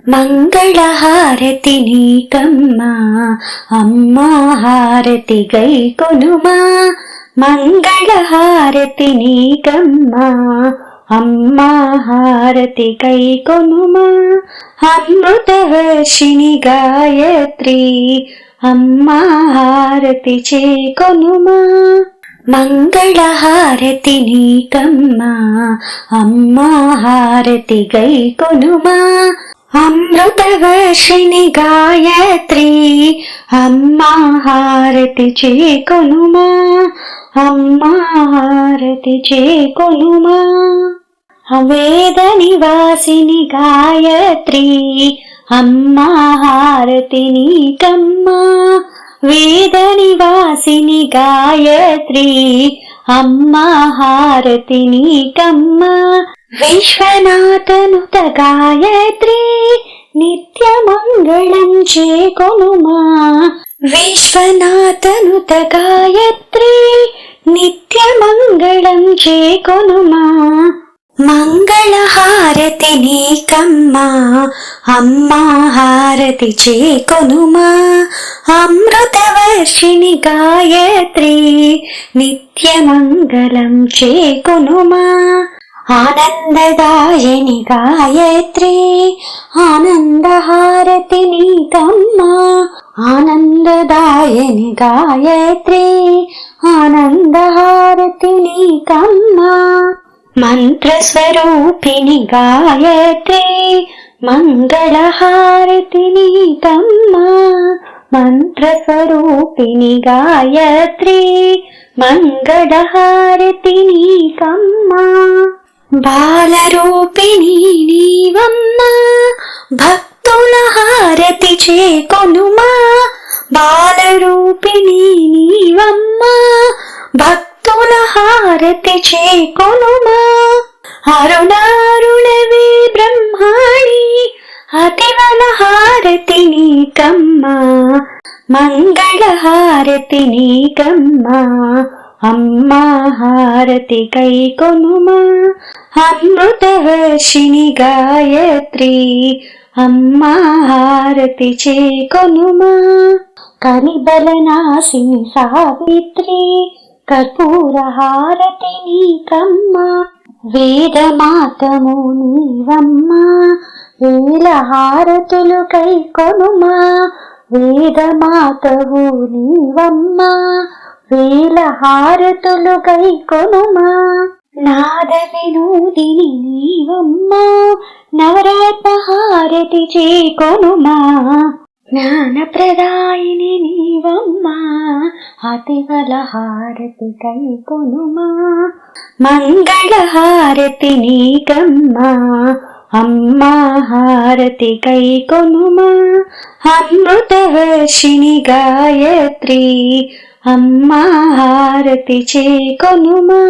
మంగళహారతి నీకమ్మా అమ్మా హారతి గైకొనుమా. మంగళహారతి నీకమ్మా అమ్మా హారతి గైకొనుమా. అమృతవర్షిణి గాయత్రి అమ్మా హారతి చేకొనుమా. మంగళహారతి నీకమ్మా అమ్మా హారతి గైకొనుమా. అమృతవర్షిణి గాయత్రి అమ్మా హారతి చేకొనుమా. అమ్మా హారతి చేకొనుమా. వేద నివాసిని గాయత్రి అమ్మా హారతి నీకమ్మా. వేద నివాసిని గాయత్రి అమ్మా హారతి నీకమ్మా. విశ్వనాథనుత గాయత్రి నిత్యమంగళం చేకొనుమా. విశ్వనాథనుత గాయత్రి నిత్యమంగళం చేకొనుమా. మంగళహారతి నీకమ్మా అమ్మా హారతి చేకొనుమా. అమృతవర్షిణి గాయత్రి నిత్యమంగళం చేకొనుమా. ఆనందదాయని గాయత్రి ఆనందహారతి నీకమ్మా. ఆనందదాయని గాయత్రి ఆనందహారతి నీకమ్మా. మంత్రస్వరూపిణి గాయత్రి మంగళహారతి నీకమ్మా. మంత్రస్వరూపిణి గాయత్రి మంగళహారతి నీకమ్మా. బాలరూపిణి నీవమ్మా భక్తుల హారతి చేకొనుమా. బాలరూపిణి నీవమ్మా భక్తుల హారతి చేకొనుమా. అరుణారుణవే బ్రహ్మాణి అతివల హారతి నీకమ్మా. మంగళహారతి నీకమ్మా అమ్మా హారతి గైకొనుమా. అమృతవర్షిణి గాయత్రి. అమ్మా హారతి చేకొనుమా. కలిబలనాశిని సావిత్రి కర్పూర హారతి నీకమ్మా. వేదమాతము నీవమ్మా వేల హారతులు కైకొనుమా. వేదమాతవు నీవమ్మా వేల హారతులు కైకొనుమా. నాద వినోదిని నీవమ్మా నవరత్న హారతి చేకొనుమా. జ్ఞానప్రదాయిని నీవమ్మా అతివల హారతి కైకొనుమా. మంగళహారతి నీకమ్మా అమ్మా హారతి గైకొనుమా. అమృతవర్షిణి గాయత్రి అమ్మా హారతి చేకొనుమా.